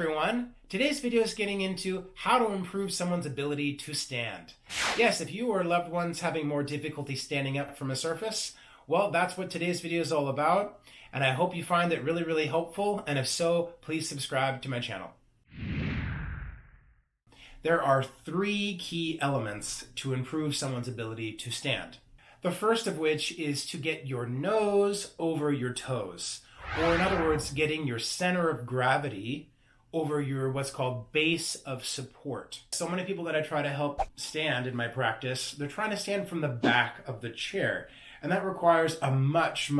everyone. Today's video is getting into how to improve someone's ability to stand. Yes, if you or loved ones having more difficulty standing up from a surface, well, that's what today's video is all about, and I hope you find it really helpful, and if so, please subscribe to my channel. There are three key elements to improve someone's ability to stand. The first of which is to get your nose over your toes, or in other words, getting your center of gravity over your what's called base of support. So many people that I try to help stand in my practice, they're trying to stand from the back of the chair. And that requires a much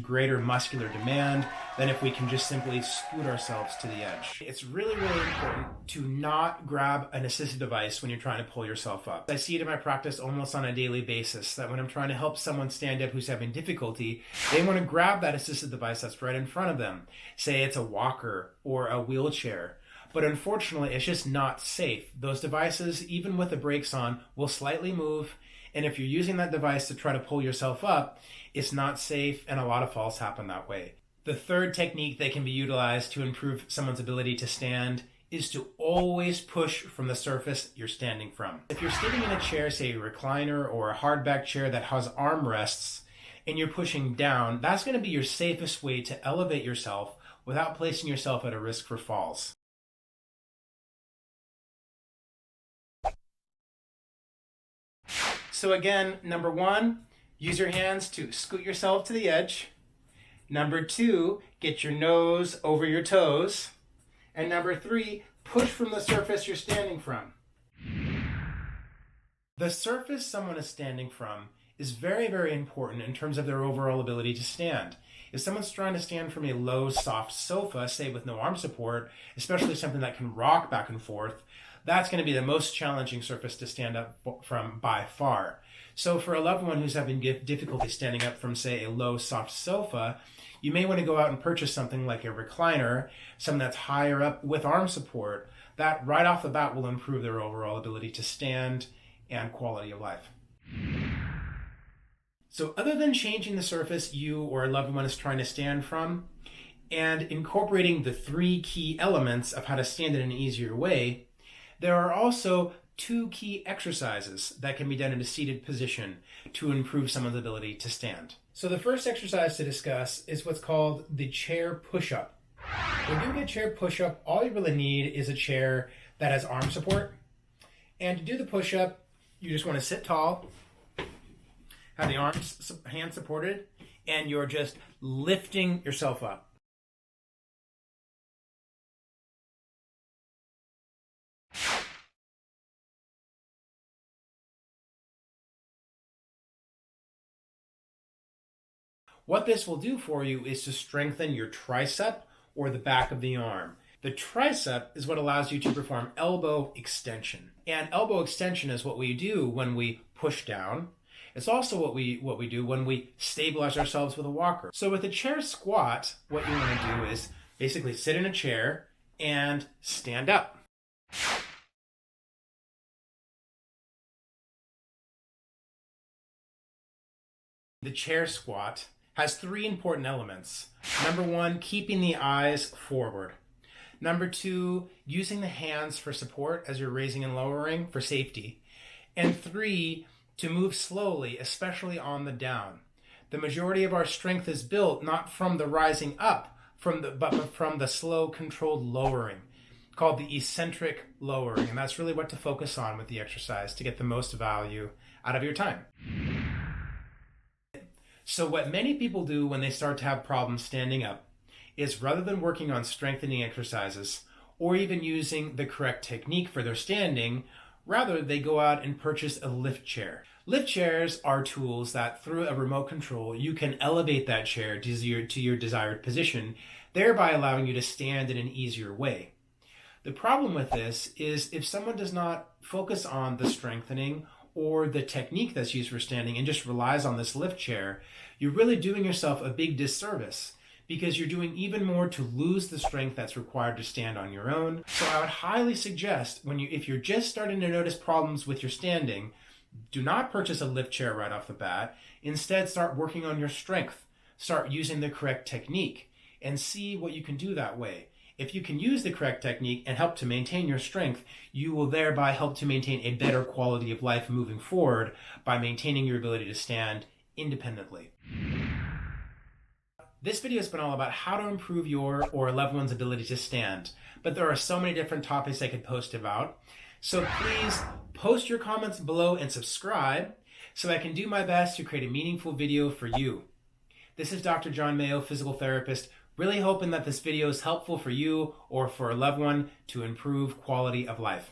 greater muscular demand than if we can just simply scoot ourselves to the edge. It's really important to not grab an assistive device when you're trying to pull yourself up. I see it in my practice almost on a daily basis that when I'm trying to help someone stand up who's having difficulty, they want to grab that assistive device that's right in front of them. Say it's a walker or a wheelchair. But unfortunately, it's just not safe. Those devices, even with the brakes on, will slightly move. And if you're using that device to try to pull yourself up, it's not safe, and a lot of falls happen that way. The third technique that can be utilized to improve someone's ability to stand is to always push from the surface you're standing from. If you're sitting in a chair, say a recliner or a hardback chair that has armrests, and you're pushing down, that's going to be your safest way to elevate yourself without placing yourself at a risk for falls. So again, number one, use your hands to scoot yourself to the edge. Number two, get your nose over your toes. And number three, push from the surface you're standing from. The surface someone is standing from is very important in terms of their overall ability to stand. If someone's trying to stand from a low, soft sofa, say with no arm support, especially something that can rock back and forth, that's going to be the most challenging surface to stand up from by far. So for a loved one who's having difficulty standing up from, say, a low, soft sofa, you may want to go out and purchase something like a recliner, something that's higher up with arm support. That right off the bat will improve their overall ability to stand and quality of life. So other than changing the surface you or a loved one is trying to stand from, and incorporating the three key elements of how to stand in an easier way, there are also two key exercises that can be done in a seated position to improve someone's ability to stand. So the first exercise to discuss is what's called the chair push-up. When doing a chair push-up, all you really need is a chair that has arm support. And to do the push-up, you just want to sit tall, have the hands supported, and you're just lifting yourself up. What this will do for you is to strengthen your tricep or the back of the arm. The tricep is what allows you to perform elbow extension. And elbow extension is what we do when we push down. It's also what we do when we stabilize ourselves with a walker. So with a chair squat, what you want to do is basically sit in a chair and stand up. The chair squat has three important elements. Number one, keeping the eyes forward. Number two, using the hands for support as you're raising and lowering for safety. And three, to move slowly, especially on the down. The majority of our strength is built not from the rising up, but from the slow, controlled lowering, called the eccentric lowering. And that's really what to focus on with the exercise to get the most value out of your time. So what many people do when they start to have problems standing up is rather than working on strengthening exercises or even using the correct technique for their standing, rather they go out and purchase a lift chair. Lift chairs are tools that through a remote control, you can elevate that chair to your desired position, thereby allowing you to stand in an easier way. The problem with this is if someone does not focus on the strengthening or the technique that's used for standing and just relies on this lift chair, you're really doing yourself a big disservice because you're doing even more to lose the strength that's required to stand on your own. So I would highly suggest if you're just starting to notice problems with your standing, do not purchase a lift chair right off the bat. Instead, start working on your strength. Start using the correct technique and see what you can do that way. If you can use the correct technique and help to maintain your strength, you will thereby help to maintain a better quality of life moving forward by maintaining your ability to stand independently. This video has been all about how to improve your or a loved one's ability to stand, but there are so many different topics I could post about. So please post your comments below and subscribe so I can do my best to create a meaningful video for you. This is Dr. John Mayo, physical therapist, really hoping that this video is helpful for you or for a loved one to improve quality of life.